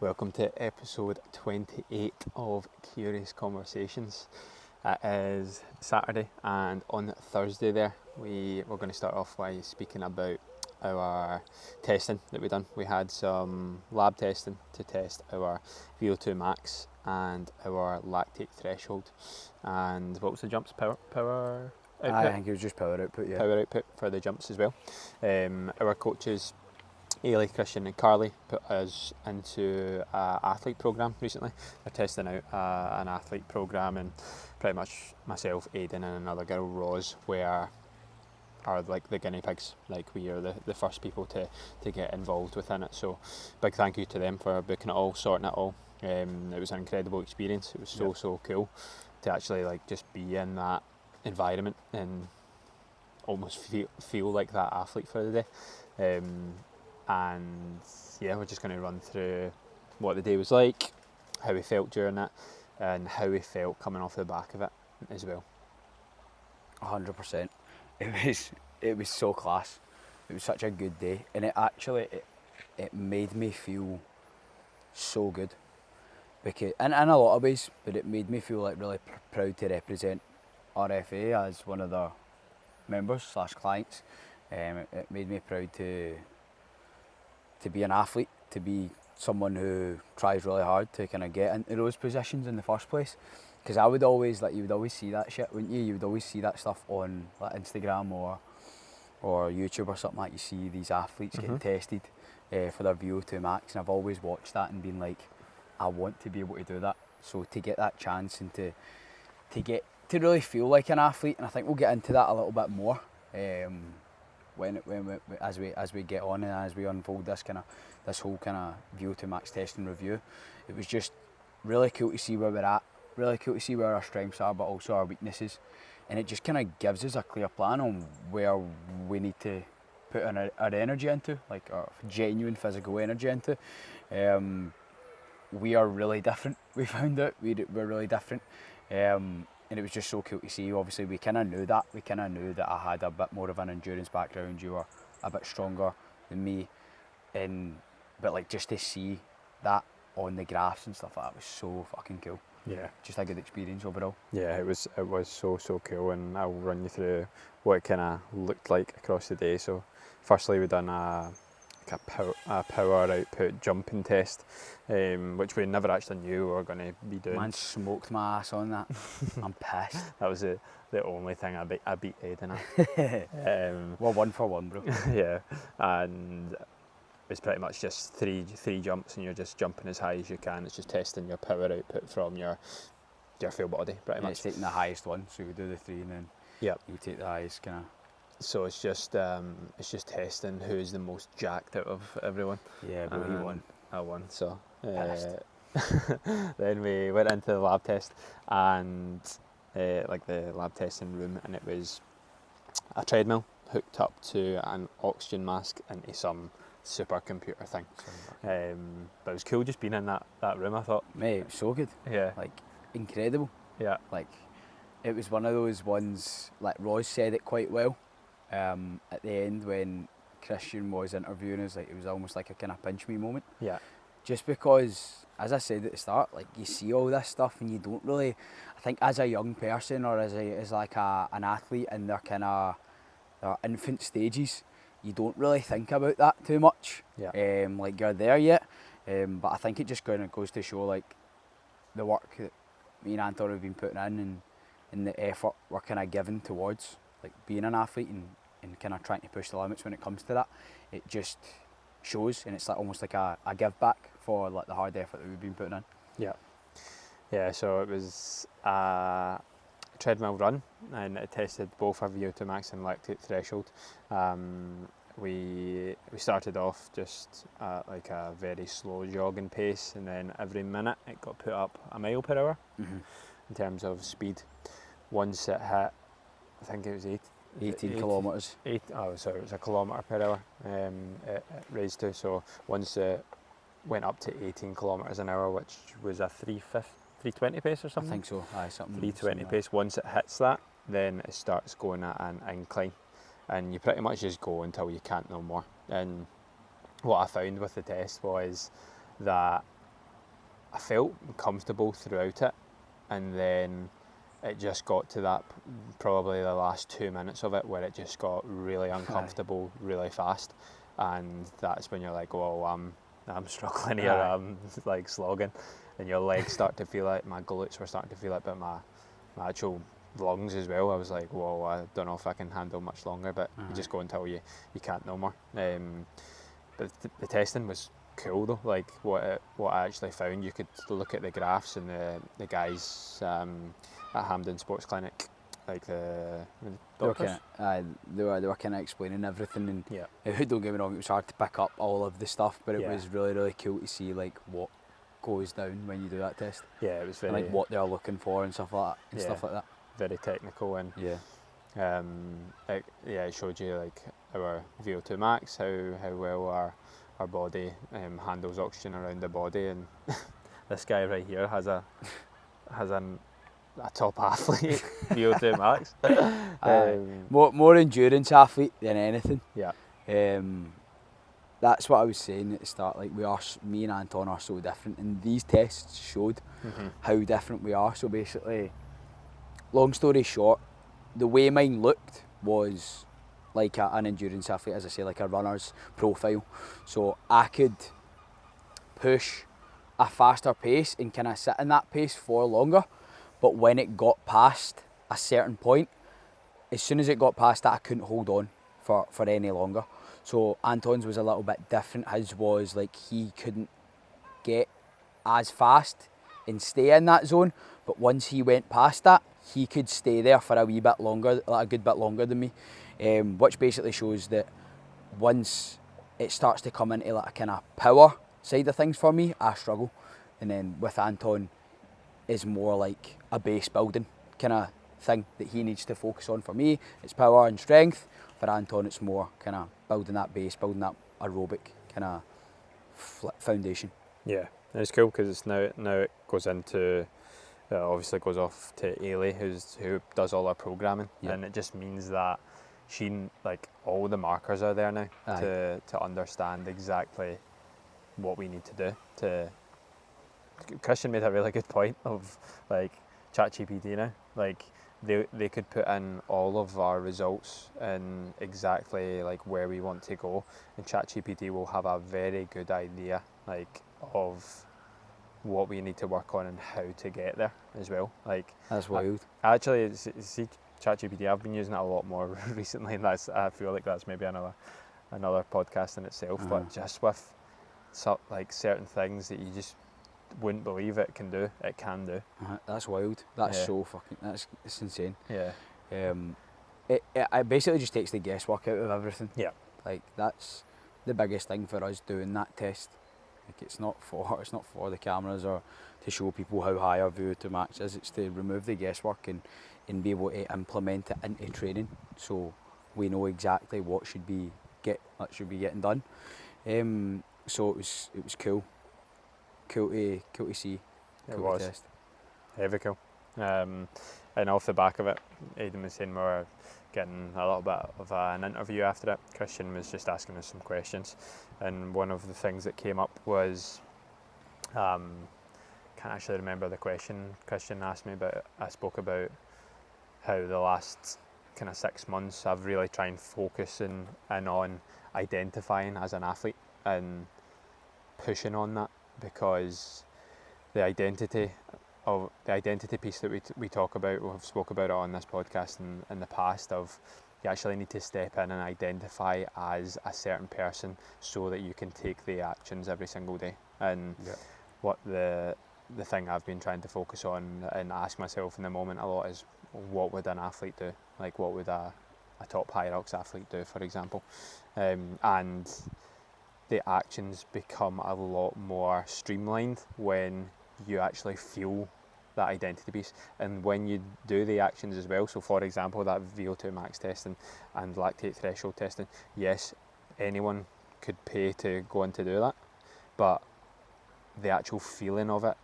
Welcome to episode 28 of Curious Conversations. It is Saturday, and on Thursday there we're going to start off by speaking about our testing that we've done. We had some lab testing to test our VO2 Max and our lactate threshold. And what was the jumps? Power output? I think it was just power output, yeah. Power output for the jumps as well. Our coaches, Ailey, Christian and Carly, put us into an athlete programme recently. They're testing out an athlete programme, and pretty much myself, Aidan and another girl, Rose, are like the guinea pigs. Like, we are the first people to get involved within it. So big thank you to them for booking it all, sorting it all. It was an incredible experience. It was so cool to actually like just be in that environment and almost feel like that athlete for the day. And yeah, we're just going to run through what the day was like, how we felt during it, and how we felt coming off the back of it as well. 100%. It was so class. It was such a good day, and it made me feel so good, because in a lot of ways, but it made me feel like really proud to represent RFA as one of the members / clients. It made me proud to be an athlete, to be someone who tries really hard to kind of get into those positions in the first place. Because I would always, you would always see that shit, wouldn't you? You would always see that stuff on like Instagram or YouTube or something like. You see these athletes getting tested for their VO2 Max, and I've always watched that and been like, I want to be able to do that. So to get that chance and to get to really feel like an athlete, and I think we'll get into that a little bit more. As we get on and as we unfold this whole kind of VO2 Max testing review, it was just really cool to see where we're at, really cool to see where our strengths are, but also our weaknesses, and it just kind of gives us a clear plan on where we need to put our energy into, like our genuine physical energy into. We are really different. We found out we're really different. And it was just so cool to see. Obviously, we kind of knew that. We kind of knew that I had a bit more of an endurance background. You were a bit stronger than me. But like, just to see that on the graphs and stuff like that was so fucking cool. Yeah. Just a good experience overall. Yeah, it was so cool, and I'll run you through what it kind of looked like across the day. So firstly, we done a power output jumping test, which we never actually knew we were going to be doing. Man smoked my ass on that. I'm pissed. That was the only thing I beat Aidan at. We're 1 for 1, bro. Yeah, and it's pretty much just three jumps, and you're just jumping as high as you can. It's just testing your power output from your full body, pretty much. It's taking the highest one, so we do the 3 and then you take the highest kind of. So it's just testing who's the most jacked out of everyone. Yeah, but he won. I won, so then we went into the lab test, and like the lab testing room, and it was a treadmill hooked up to an oxygen mask into some supercomputer thing. But it was cool just being in that room, I thought. Mate, it was so good. Yeah. Like, incredible. Yeah. Like, it was one of those ones, like Roz said it quite well. At the end when Christian was interviewing us, like, it was almost like a kind of pinch me moment. Yeah. Just because, as I said at the start, like, you see all this stuff and you don't really, I think as a young person or as an athlete in their kind of their infant stages, you don't really think about that too much. Yeah. Like, you're there yet. But I think it just kind of goes to show, like, the work that me and Anton have been putting in and the effort we're kind of given towards like being an athlete and kind of trying to push the limits when it comes to that. It just shows, and it's like almost like a give back for like the hard effort that we've been putting in. Yeah, so it was a treadmill run, and it tested both our VO2 Max and lactate threshold. We started off just at like a very slow jogging pace, and then every minute it got put up a mile per hour in terms of speed. Once it hit, I think it was 18 kilometres. It was a kilometre per hour. It raised to. So once it went up to 18 kilometres an hour, which was a 320 pace or something. I think so. Something. 320 pace. Once it hits that, then it starts going at an incline, and you pretty much just go until you can't no more. And what I found with the test was that I felt comfortable throughout it, and then it just got to that probably the last 2 minutes of it where it just got really uncomfortable really fast, and that's when you're like, well, I'm struggling here, I'm like slogging, and your legs start to feel it, my glutes were starting to feel it, but my actual lungs as well. I was like, well, I don't know if I can handle much longer, but you just go until you can't no more. But the testing was cool though. Like what I actually found, you could look at the graphs, and the guys at Hampden Sports Clinic, like the doctors. They were kind of explaining everything, and Yeah. don't get me wrong, it was hard to pick up all of the stuff, but it Yeah. was really, really cool to see like what goes down when you do that test. Yeah, it was very, and like what they're looking for and stuff like that. Very technical, and it showed you like our VO2 max, how well our body handles oxygen around the body, and this guy right here has a top athlete VO2 max. More endurance athlete than anything. Yeah. That's what I was saying at the start. Like me and Anton are so different, and these tests showed how different we are. So basically, long story short, the way mine looked was like an endurance athlete, as I say, like a runner's profile. So I could push a faster pace and kind of sit in that pace for longer, but when it got past a certain point, as soon as it got past that, I couldn't hold on for any longer. So Anton's was a little bit different. His was like he couldn't get as fast and stay in that zone, but once he went past that, he could stay there for a wee bit longer, like a good bit longer than me, which basically shows that once it starts to come into like a kind of power side of things for me, I struggle. And then with Anton, is more like a base building kind of thing that he needs to focus on. For me, it's power and strength. For Anton, it's more kind of building that base, building that aerobic kind of foundation. Yeah, and it's cool because it's now it goes into, obviously goes off to Ailey, who does all our programming, and it just means that like all the markers are there now to understand exactly what we need to do. Christian made a really good point of like ChatGPT now, like they could put in all of our results and exactly like where we want to go, and ChatGPT will have a very good idea like of what we need to work on and how to get there as well. Like that's wild. Actually, see ChatGPT, I've been using it a lot more recently, and I feel like that's maybe another podcast in itself. But just with like certain things that you just wouldn't believe it can do. That's wild. That's so fucking. It's insane. Yeah. It basically just takes the guesswork out of everything. Yeah. Like that's the biggest thing for us doing that test. Like it's not for the cameras or to show people how high our VO2 max is. It's to remove the guesswork and be able to implement it into training, so we know exactly what should be getting done. So it was cool. Cool to see. It was. Test. Very cool. And off the back of it, Aidan was saying we were getting a little bit of an interview after it. Christian was just asking us some questions, and one of the things that came up was, can't actually remember the question Christian asked me, but I spoke about how the last kind of 6 months I've really tried and focus in on identifying as an athlete and pushing on that, because the identity piece that we talk about, we've spoke about it on this podcast in the past, of you actually need to step in and identify as a certain person so that you can take the actions every single day. And what the thing I've been trying to focus on and ask myself in the moment a lot is, what would an athlete do? Like what would a top Hyrox athlete do, for example? And the actions become a lot more streamlined when you actually feel that identity piece, and when you do the actions as well. So for example, that VO2 max testing and lactate threshold testing, yes, anyone could pay to go in to do that, but the actual feeling of it,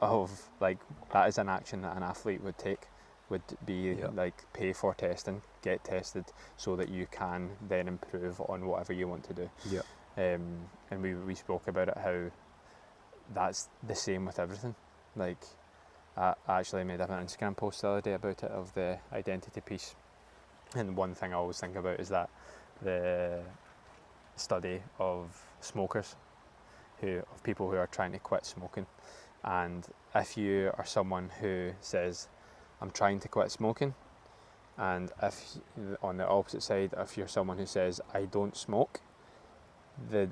of like that is an action that an athlete would take, would be like pay for testing, get tested so that you can then improve on whatever you want to do. And we spoke about it, how that's the same with everything. Like, I actually made an Instagram post the other day about it, of the identity piece. And one thing I always think about is that the study of smokers, of people who are trying to quit smoking. And if you are someone who says, I'm trying to quit smoking, and if on the opposite side, if you're someone who says, I don't smoke, the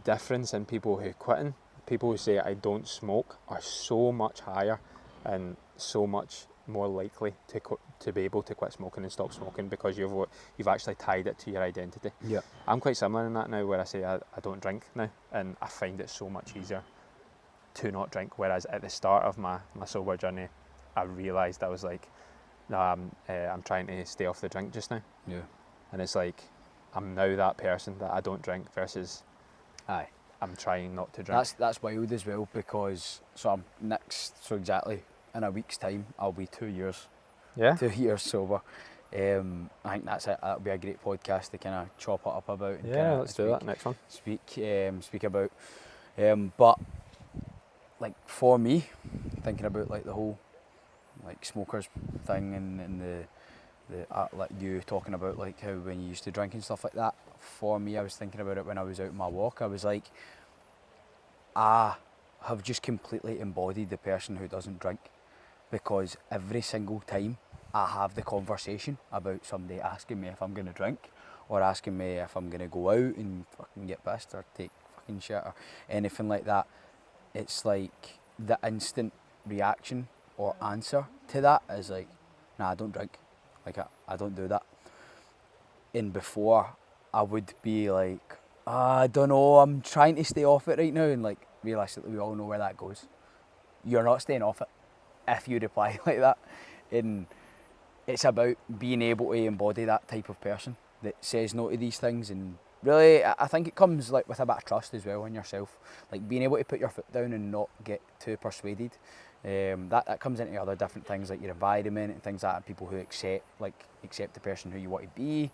difference in people who quitting, people who say I don't smoke, are so much higher and so much more likely to be able to quit smoking and stop smoking, because you've actually tied it to your identity. Yeah. I'm quite similar in that now, where I say I don't drink now, and I find it so much easier to not drink. Whereas at the start of my sober journey, I realised I was like, no, I'm trying to stay off the drink just now. Yeah. And it's like, I'm now that person that I don't drink versus Aye. I'm trying not to drink. That's wild as well, because so exactly in a week's time I'll be 2 years. Yeah. 2 years sober. I think that's it. That'll be a great podcast to kind of chop it up about. And Yeah, let's do that next one. Speak about. But like for me, thinking about like the whole like smokers thing and the like you talking about like how when you used to drink and stuff like that. For me, I was thinking about it when I was out on my walk. I was like, I have just completely embodied the person who doesn't drink, because every single time I have the conversation about somebody asking me if I'm going to drink, or asking me if I'm going to go out and fucking get pissed or take fucking shit or anything like that, it's like the instant reaction or answer to that is like, nah, I don't drink. Like, I don't do that. And before, I would be like, I don't know, I'm trying to stay off it right now. And like, realistically, we all know where that goes. You're not staying off it if you reply like that. And it's about being able to embody that type of person that says no to these things. And really, I think it comes like with a bit of trust as well in yourself. Like being able to put your foot down and not get too persuaded. That comes into other different things like your environment and things like that, people who accept the person who you want to be.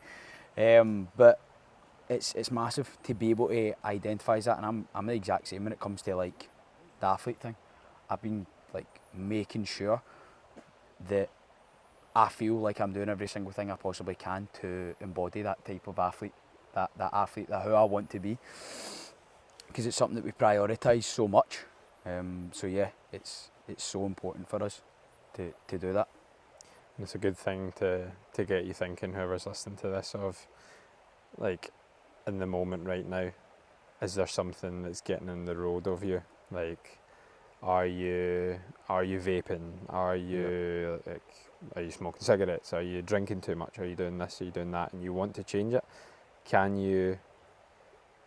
But it's massive to be able to identify that, and I'm the exact same when it comes to like the athlete thing. I've been like making sure that I feel like I'm doing every single thing I possibly can to embody that type of athlete, that athlete, that who I want to be, because it's something that we prioritise so much. So yeah, it's so important for us to do that. And it's a good thing to get you thinking, whoever's listening to this, of like, in the moment right now, is there something that's getting in the road of you? Like, are you vaping? Are you smoking cigarettes? Are you drinking too much? Are you doing this? Are you doing that? And you want to change it? Can you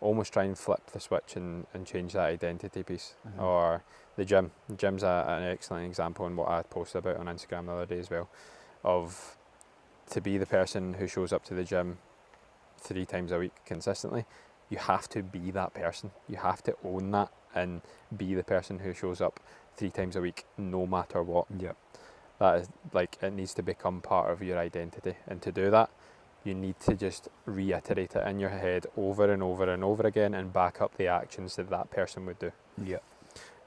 almost try and flip the switch and change that identity piece? Mm-hmm. Or the gym. The gym's an excellent example, and what I posted about on Instagram the other day as well, of to be the person who shows up to the gym 3 times a week consistently. You have to be that person. You have to own that and be the person who shows up 3 times a week, no matter what. Yeah. That is like, it needs to become part of your identity, and to do that, you need to just reiterate it in your head over and over and over again, and back up the actions that person would do. Yeah.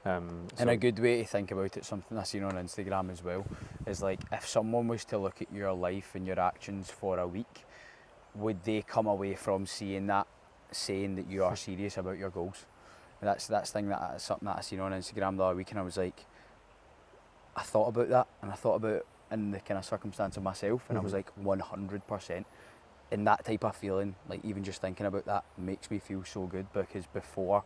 And a good way to think about it, something I've seen on Instagram as well, is like if someone was to look at your life and your actions for a week, would they come away from seeing that saying that you are serious about your goals? And that's something that I seen on Instagram the other week, and I was like, I thought about that, and I thought about it in the kind of circumstance of myself, and I was like 100%. And that type of feeling, like even just thinking about that, makes me feel so good, because before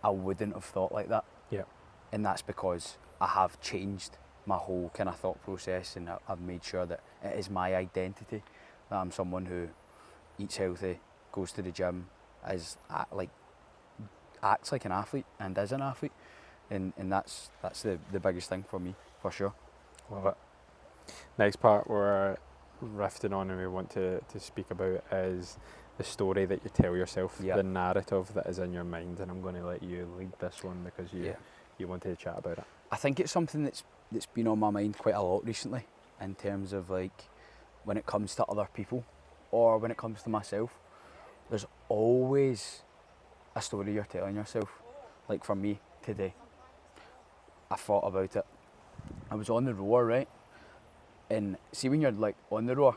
I wouldn't have thought like that. Yeah. And that's because I have changed my whole kind of thought process, and I've made sure that it is my identity, that I'm someone who eats healthy, goes to the gym, acts like an athlete and is an athlete, and that's the biggest thing for me, for sure. Love it. Next part we're riffing on and we want to speak about is the story that you tell yourself, the narrative that is in your mind, and I'm going to let you lead this one because you wanted to chat about it. I think it's something that's been on my mind quite a lot recently, in terms of like when it comes to other people or when it comes to myself. There's always a story you're telling yourself. Like for me, today. I thought about it. I was on the rower, right? And see when you're like on the rower,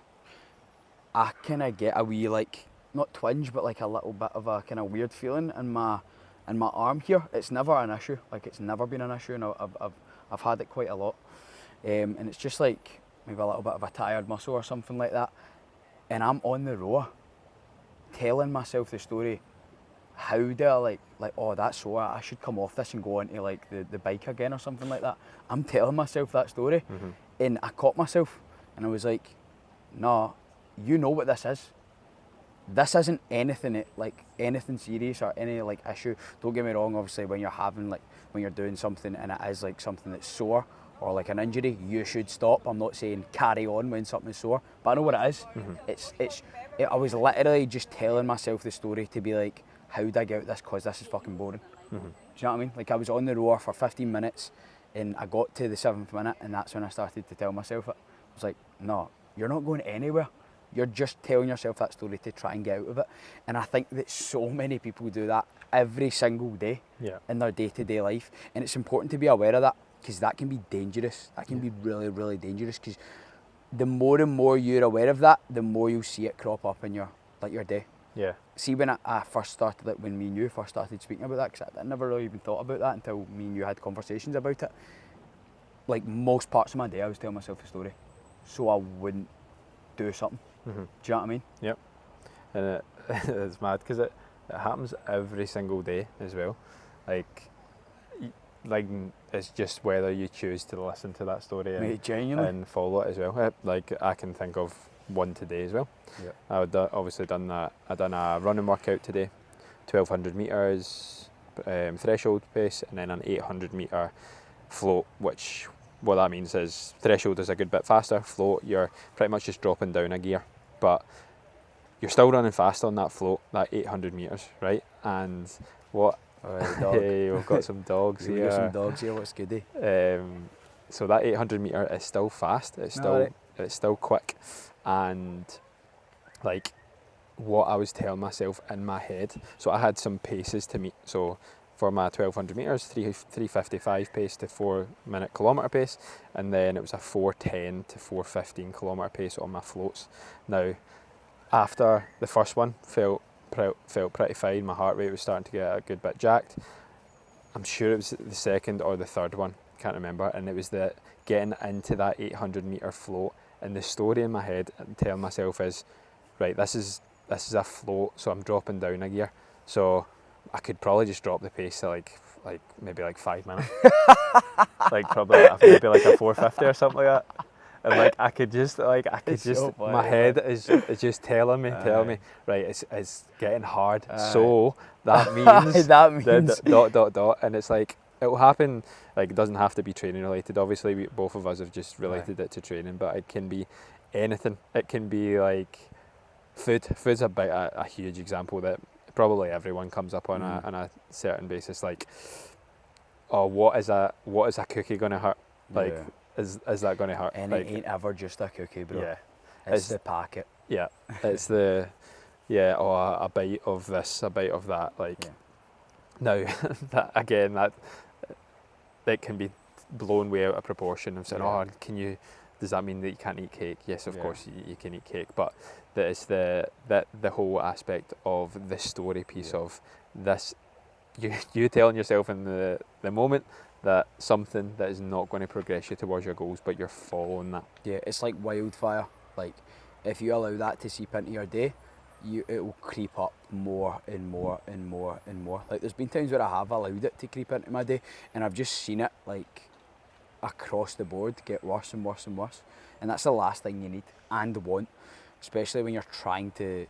I kind of get a wee like, not twinge, but like a little bit of a kind of weird feeling in my arm here. It's never an issue. Like it's never been an issue, and I've had it quite a lot. And it's just like maybe a little bit of a tired muscle or something like that. And I'm on the rower, telling myself the story. How do I like oh, that's sore, I should come off this and go onto like the bike again or something like that. I'm telling myself that story, and I caught myself, and I was like, no, you know what this is. This isn't anything like anything serious or any like issue. Don't get me wrong. Obviously, when you're doing something and it is like something that's sore or like an injury, you should stop. I'm not saying carry on when something's sore, but I know what it is. I was literally just telling myself the story to be like, how did I get out this? Because this is fucking boring. Do you know what I mean? Like I was on the rower for 15 minutes and I got to the 7th minute and that's when I started to tell myself it. I was like, no, you're not going anywhere. You're just telling yourself that story to try and get out of it. And I think that so many people do that every single day in their day-to-day life. And it's important to be aware of that because that can be dangerous. That can be really, really dangerous because the more and more you're aware of that, the more you'll see it crop up in your day. Yeah. See, when I first started, like when me and you first started speaking about that, because I never really even thought about that until me and you had conversations about it. Like most parts of my day, I was telling myself a story, so I wouldn't do something. Do you know what I mean? Yep. And it's mad because it happens every single day as well. Like it's just whether you choose to listen to that story and follow it as well. Like I can think of one today as well. I would obviously done that. I done a running workout today, 1200 meters threshold pace, and then an 800 meter float. Which what that means is threshold is a good bit faster. Float, you're pretty much just dropping down a gear, but you're still running fast on that float, that 800 meters, right? And what? Hey, we've got some dogs here. We've got some dogs here. What's good? Eh? So that 800 meter is still fast. It's still quick, and like what I was telling myself in my head. So I had some paces to meet. So for my 1200 meters, 3:55 pace to 4 minute kilometer pace, and then it was a 4:10 to 4:15 kilometer pace on my floats. Now, after the first one, felt pretty fine. My heart rate was starting to get a good bit jacked. I'm sure it was the second or the third one, can't remember, and it was the getting into that 800 meter float, and the story in my head and telling myself is, right, this is a float, so I'm dropping down a gear, so I could probably just drop the pace to like maybe like 5 minutes, like probably maybe like a 450 or something like that. And like I could just so funny, my head is just telling me, right, it's getting hard. So that means dot, and it's like it will happen. Like it doesn't have to be training related. Obviously, both of us have just related it to training, but it can be anything. It can be like food. Food's a huge example that probably everyone comes up on a certain basis. Like, oh, what is a cookie gonna hurt? Like. Is that going to hurt? And like, it ain't ever just a cookie, bro. Yeah. It's the packet. Yeah. It's the, a bite of this, a bite of that. Like, now, that can be blown way out of proportion and saying, does that mean that you can't eat cake? Yes, of course you can eat cake, but that it's the whole aspect of the story piece of this, you telling yourself in the moment that something that is not going to progress you towards your goals, but you're following that. Yeah, it's like wildfire. Like, if you allow that to seep into your day, it will creep up more and more and more and more. Like, there's been times where I have allowed it to creep into my day, and I've just seen it, like, across the board get worse and worse and worse. And that's the last thing you need and want, especially when you're trying to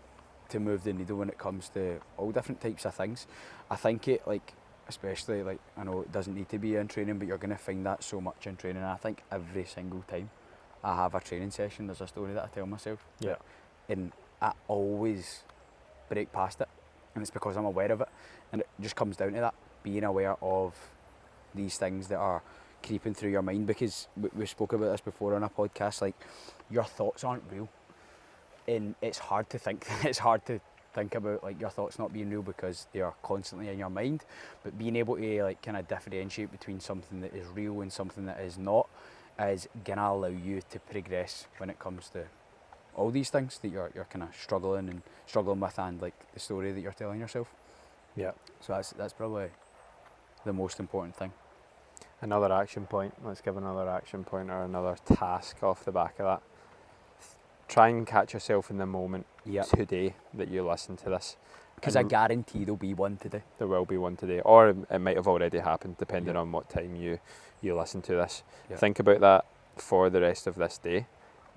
move the needle when it comes to all different types of things. I think it, like, especially, like, I know it doesn't need to be in training, but you're going to find that so much in training. I think every single time I have a training session, there's a story that I tell myself. Yeah. And I always break past it, and it's because I'm aware of it. And it just comes down to that, being aware of these things that are creeping through your mind, because we spoke about this before on a podcast, like, your thoughts aren't real. And it's hard to think, it's hard to think about like your thoughts not being real because they are constantly in your mind, but being able to like kind of differentiate between something that is real and something that is not is gonna allow you to progress when it comes to all these things that you're kind of struggling with, and like the story that you're telling yourself. Yeah. So that's probably the most important thing. Another action point. Let's give another action point or another task off the back of that. Try and catch yourself in the moment today that you listen to this. Because I guarantee there'll be one today. There will be one today, or it might have already happened, depending on what time you listen to this. Think about that for the rest of this day.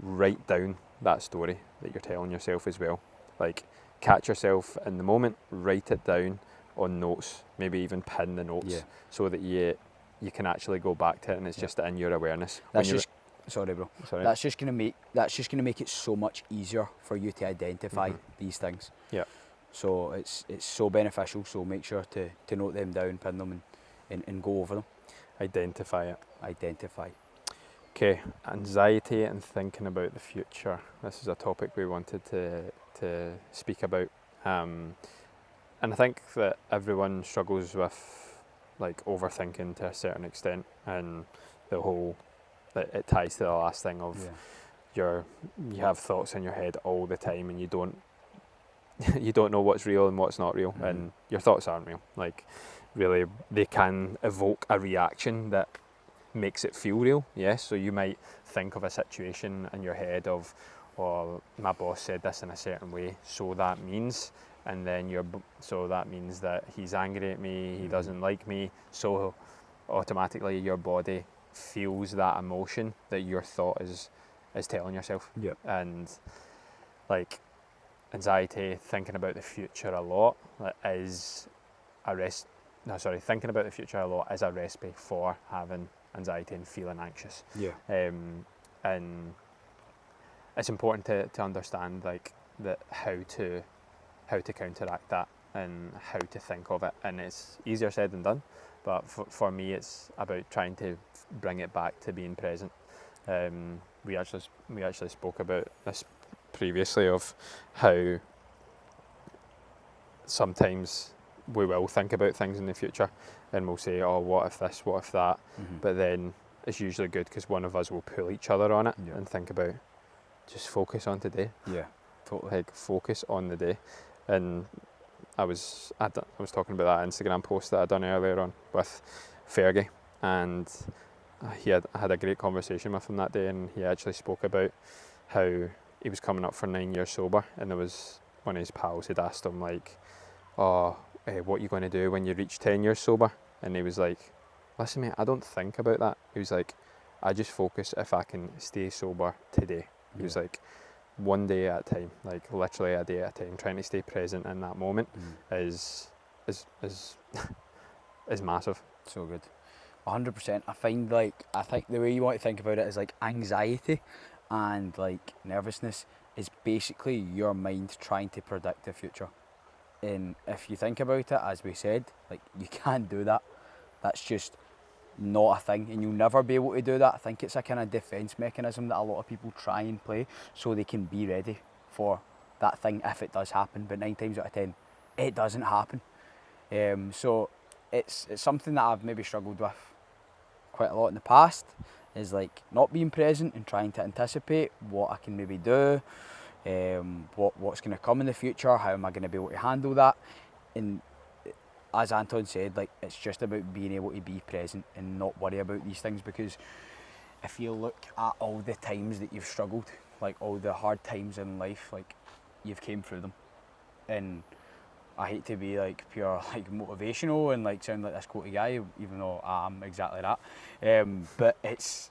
Write down that story that you're telling yourself as well. Like, catch yourself in the moment, write it down on notes, maybe even pin the notes so that you can actually go back to it, and it's just in your awareness. That's just sorry, bro. That's just gonna make it so much easier for you to identify these things. Yeah. So it's so beneficial. So make sure to note them down, pin them, and go over them. Identify it. Identify. Okay, anxiety and thinking about the future. This is a topic we wanted to speak about, and I think that everyone struggles with like overthinking to a certain extent, and the whole it ties to the last thing of you have thoughts in your head all the time, and you don't know what's real and what's not real, and your thoughts aren't real. Like, really, they can evoke a reaction that makes it feel real. Yes, so you might think of a situation in your head of, oh, my boss said this in a certain way, so that means, and then so that means that he's angry at me, he doesn't like me, so automatically your body feels that emotion that your thought is telling yourself. And like, anxiety, thinking about the future a lot thinking about the future a lot is a recipe for having anxiety and feeling anxious. And it's important to understand like that how to counteract that and how to think of it, and it's easier said than done, but for me it's about trying to bring it back to being present. We actually spoke about this previously, of how sometimes we will think about things in the future and we'll say, oh, what if this, what if that, but then it's usually good because one of us will pull each other on it and think about, just focus on today. Totally. Like, focus on the day. And I was talking about that Instagram post that I'd done earlier on with Fergie, and I had a great conversation with him that day, and he actually spoke about how he was coming up for 9 years sober, and there was one of his pals had asked him like, what are you going to do when you reach 10 years sober? And he was like, listen mate, I don't think about that. He was like, I just focus if I can stay sober today. He was like, one day at a time, like literally a day at a time, trying to stay present in that moment is massive. So good. 100%. I think the way you want to think about it is like anxiety and like nervousness is basically your mind trying to predict the future. And if you think about it, as we said, like, you can't do that. That's just not a thing, and you'll never be able to do that. I think it's a kind of defence mechanism that a lot of people try and play so they can be ready for that thing if it does happen, but 9 times out of 10 it doesn't happen. So it's something that I've maybe struggled with quite a lot in the past, is like not being present and trying to anticipate what I can maybe do, what's going to come in the future, how am I going to be able to handle that. And as Anton said, like, it's just about being able to be present and not worry about these things, because if you look at all the times that you've struggled, like all the hard times in life, like, you've came through them. And I hate to be like pure like motivational and like sound like this quotey guy, even though I'm exactly that, but it's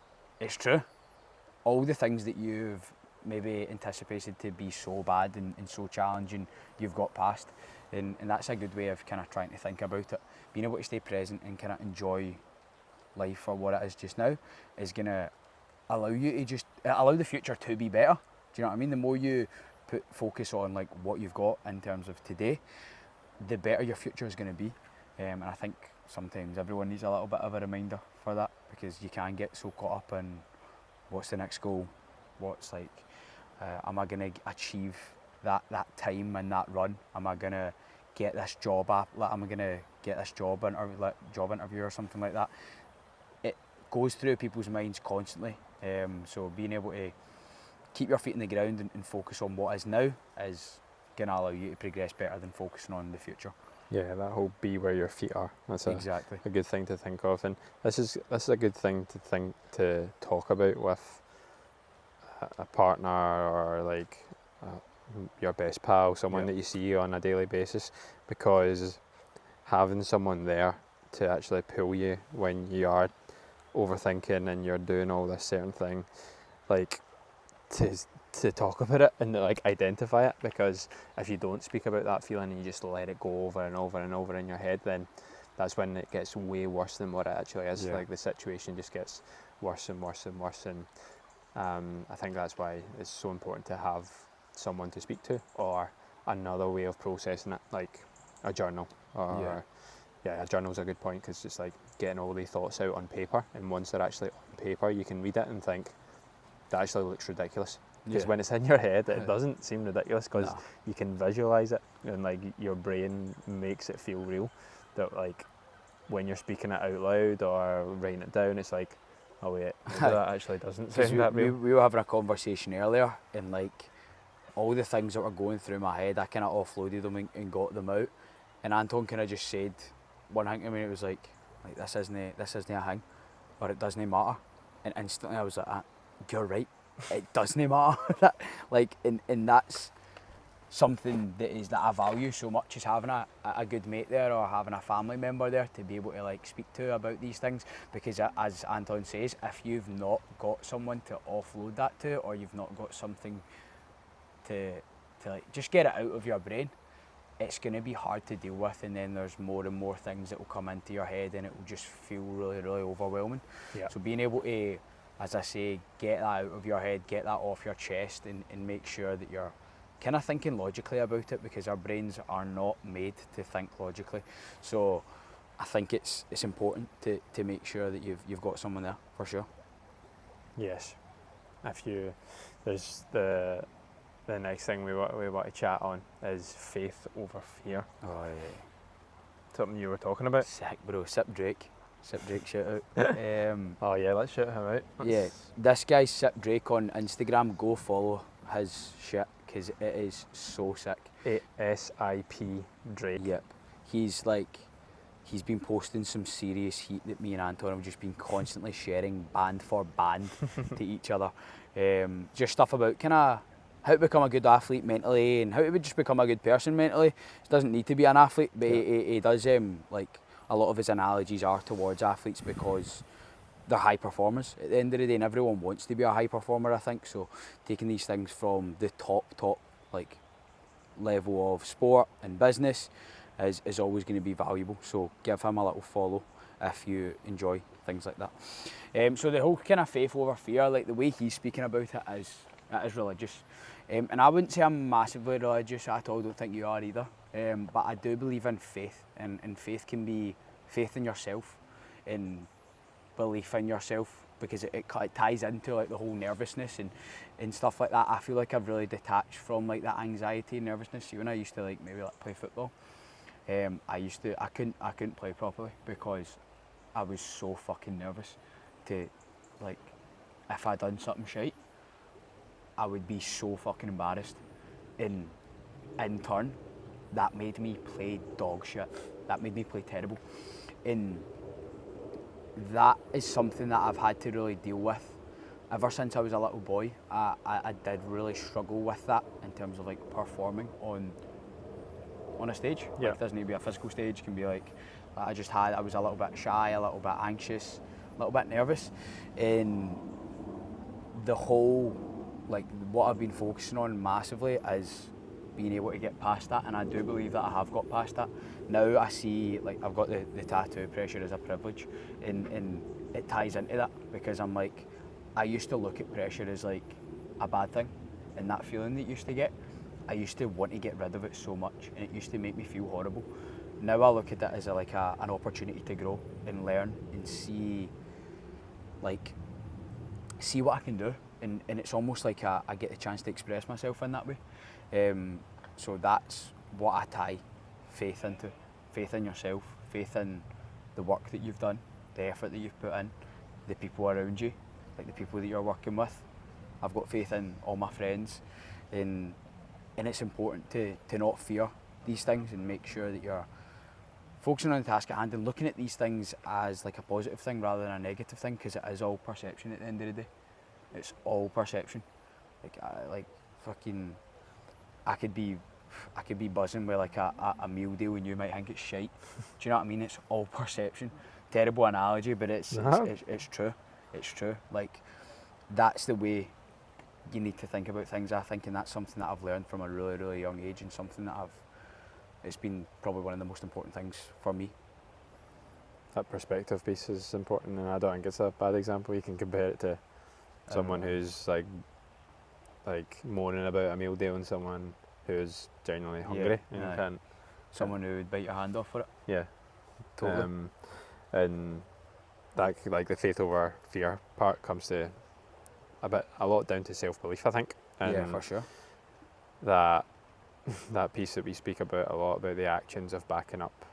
true. All the things that you've maybe anticipated to be so bad and so challenging, you've got past, and that's a good way of kind of trying to think about it. Being able to stay present and kind of enjoy life for what it is just now is going to allow you to just allow the future to be better. Do you know what I mean? The more you put focus on like what you've got in terms of today, the better your future is going to be. And I think sometimes everyone needs a little bit of a reminder for that, because you can get so caught up in what's the next goal, what's like, am I going to achieve that time and that run? Am I gonna get this job am I gonna get this job interview or something like that? It goes through people's minds constantly. So being able to keep your feet in the ground and focus on what is now is gonna allow you to progress better than focusing on the future. Yeah, that whole be where your feet are. That's Exactly. a good thing to think of, and this is a good thing to talk about with a partner or like your best pal, someone that you see on a daily basis, because having someone there to actually pull you when you are overthinking and you're doing all this certain thing, like to talk about it and like identify it, because if you don't speak about that feeling and you just let it go over and over and over in your head, then that's when it gets way worse than what it actually is. Like the situation just gets worse and worse and worse, and I think that's why it's so important to have someone to speak to, or another way of processing it, like a journal. Or a journal's a good point, because it's like getting all the thoughts out on paper, and once they're actually on paper you can read it and think, that actually looks ridiculous. Because when it's in your head, it doesn't seem ridiculous, because you can visualise it, and like your brain makes it feel real. That like when you're speaking it out loud or writing it down, it's like, oh wait, maybe that actually doesn't sound that real. We were having a conversation earlier, and like all the things that were going through my head, I kind of offloaded them and got them out. And Anton kind of just said one thing to me. It was like this isn't a thing, or it doesn't matter. And instantly I was like, you're right, it doesn't matter. and that's something that I value so much, is having a good mate there, or having a family member there to be able to like speak to about these things. Because as Anton says, if you've not got someone to offload that to, or you've not got something to like just get it out of your brain, it's going to be hard to deal with, and then there's more and more things that will come into your head, and it will just feel really, really overwhelming. So being able to, as I say, get that out of your head, get that off your chest, and make sure that you're kind of thinking logically about it, because our brains are not made to think logically. So I think it's important to make sure that you've got someone there, for sure. Yes. There's the next thing we want to chat on is faith over fear. Oh yeah. Something you were talking about. Sick, bro. Sip Drake shout out. Oh yeah, let's shout him out. This guy's Sip Drake on Instagram. Go follow his shit, because it is so sick. SIP Drake. Yep. He's been posting some serious heat that me and Anton have just been constantly sharing band for band to each other. Just stuff about kind of how to become a good athlete mentally, and how to just become a good person mentally. He doesn't need to be an athlete, but he does, like a lot of his analogies are towards athletes, because they're high performers at the end of the day, and everyone wants to be a high performer, I think. So taking these things from the top like level of sport and business is always going to be valuable. So give him a little follow if you enjoy things like that. So the whole kind of faith over fear, like the way he's speaking about it is religious. And I wouldn't say I'm massively religious at all, I don't think you are either. But I do believe in faith, and faith can be faith in yourself, and belief in yourself, because it ties into like the whole nervousness and stuff like that. I feel like I've really detached from like that anxiety and nervousness. See, when I used to like maybe like play football, I couldn't play properly, because I was so fucking nervous to, like, if I'd done something shite, I would be so fucking embarrassed. In turn, that made me play dog shit. That made me play terrible. And that is something that I've had to really deal with ever since I was a little boy. I did really struggle with that in terms of like performing on a stage. Like, it doesn't need to be a physical stage. It can be like I was a little bit shy, a little bit anxious, a little bit nervous. And the whole, like, what I've been focusing on massively is being able to get past that, and I do believe that I have got past that. Now I see, like, I've got the tattoo, pressure is a privilege, and it ties into that, because I'm like, I used to look at pressure as like a bad thing, and that feeling that you used to get, I used to want to get rid of it so much, and it used to make me feel horrible. Now I look at it as an opportunity to grow and learn and see what I can do, and it's almost like I get the chance to express myself in that way. So that's what I tie faith into. Faith in yourself, faith in the work that you've done, the effort that you've put in, the people around you, like the people that you're working with. I've got faith in all my friends, and it's important to not fear these things and make sure that you're focusing on the task at hand and looking at these things as like a positive thing rather than a negative thing, because it is all perception at the end of the day. It's all perception. I could be buzzing with like a meal deal and you might think it's shite. Do you know what I mean? It's all perception. Terrible analogy, but it's true. It's true. Like, that's the way you need to think about things, I think, and that's something that I've learned from a really, really young age, and something that it's been probably one of the most important things for me. That perspective piece is important, and I don't think it's a bad example. You can compare it to someone who's like moaning about a meal deal and someone who's genuinely hungry. Someone who would bite your hand off for it. Yeah, totally. And that, like, the faith over fear part comes to a lot down to self-belief, I think. And yeah, for sure. That piece that we speak about a lot, about the actions of backing up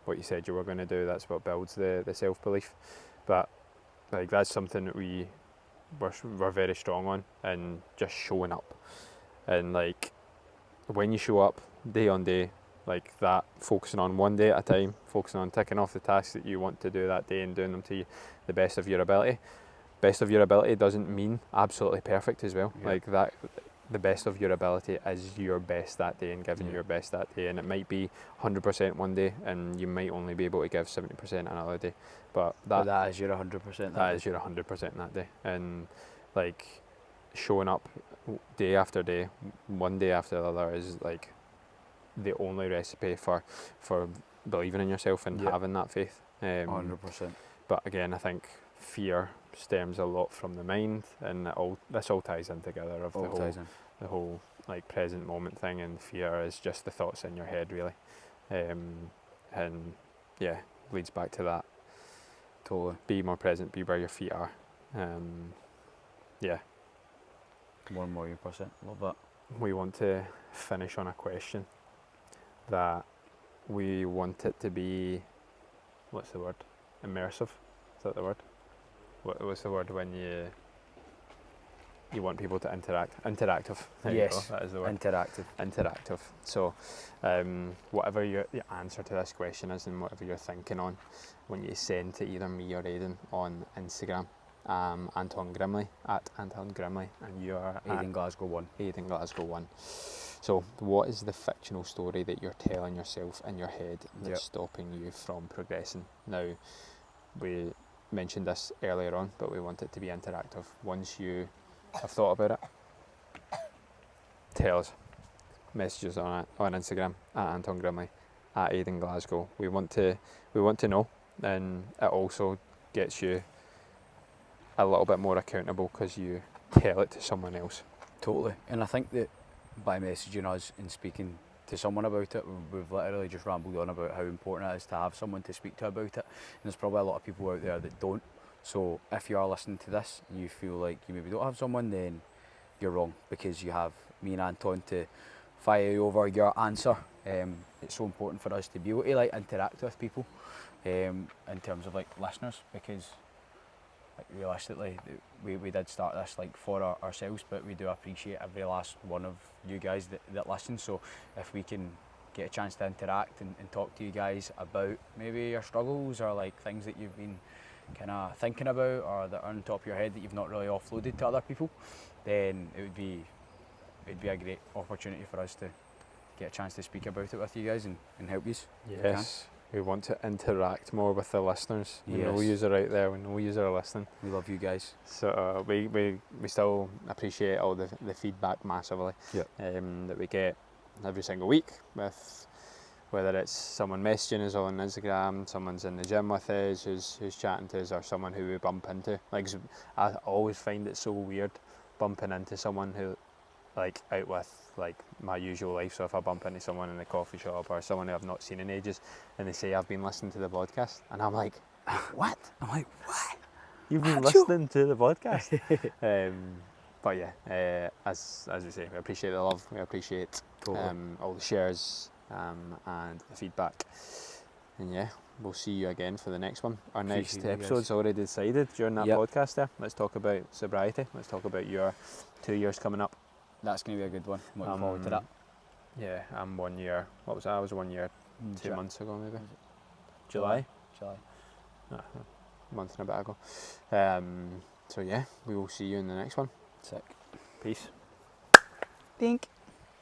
what you said you were going to do, that's what builds the self-belief. But like, that's something that we're very strong on, and just showing up. And like, when you show up day on day like that, focusing on one day at a time, focusing on ticking off the tasks that you want to do that day and doing them to the best of your ability. Best of your ability doesn't mean absolutely perfect as well. Like that, the best of your ability is your best that day and giving your best that day. And it might be 100% one day, and you might only be able to give 70% another day. But that is your 100%. That is your 100% that day. And like, showing up day after day, one day after the other, is like the only recipe for believing in yourself and having that faith. 100%. But again, I think fear stems a lot from the mind, and this all ties in together of the whole like present moment thing, and fear is just the thoughts in your head, really. And yeah, leads back to that. Totally. Be more present, be where your feet are. Yeah. 1,000,000%. Love that. We want to finish on a question that we want it to be, what's the word? Immersive? Is that the word? What's the word when you want people to interact? Interactive. There you go. That is the word. Interactive. So, whatever your answer to this question is, and whatever you're thinking on, when you send to either me or Aidan on Instagram, Anton Grimley, at Anton Grimley, and you are Aidan Glasgow 1. Aidan Glasgow 1. So, what is the fictional story that you're telling yourself in your head that's stopping you from progressing? Now, we mentioned this earlier on, but we want it to be interactive. Once you have thought about it, tell us. Messages on Instagram, at Anton Grimley, at Aidan Glasgow. We want to know, and it also gets you a little bit more accountable because you tell it to someone else. Totally. And I think that by messaging us and speaking to someone about it, we've literally just rambled on about how important it is to have someone to speak to about it. And there's probably a lot of people out there that don't. So if you are listening to this and you feel like you maybe don't have someone, then you're wrong, because you have me and Anton to fire you over your answer. It's so important for us to be able to like interact with people in terms of like listeners, because like, realistically we did start this like for ourselves, but we do appreciate every last one of you guys that listen. So if we can get a chance to interact and talk to you guys about maybe your struggles or like things that you've been kind of thinking about or that are on top of your head that you've not really offloaded to other people, then it'd be a great opportunity for us to get a chance to speak about it with you guys and help you. Yes, we want to interact more with the listeners. We know yous are out there, we know yous are listening. We love you guys. So we still appreciate all the feedback massively that we get every single week, with whether it's someone messaging us on Instagram, someone's in the gym with us who's chatting to us, or someone who we bump into. Like, I always find it so weird bumping into someone who, like, out with like my usual life. So if I bump into someone in the coffee shop or someone who I've not seen in ages, and they say I've been listening to the podcast, and I'm like, what? I'm like, what? You've been listening to the podcast? But yeah, as we say, we appreciate the love, we appreciate all the shares and the feedback. And yeah, we'll see you again for the next one. Our next episode's already decided during that podcast there. Let's talk about sobriety. Let's talk about your 2 years coming up. That's going to be a good one. I'm looking forward to that. Yeah, I'm 1 year. What was that? I was 1 year 2 months ago maybe. July? A month and a bit ago. So yeah, we will see you in the next one. Sick. Peace. Dink.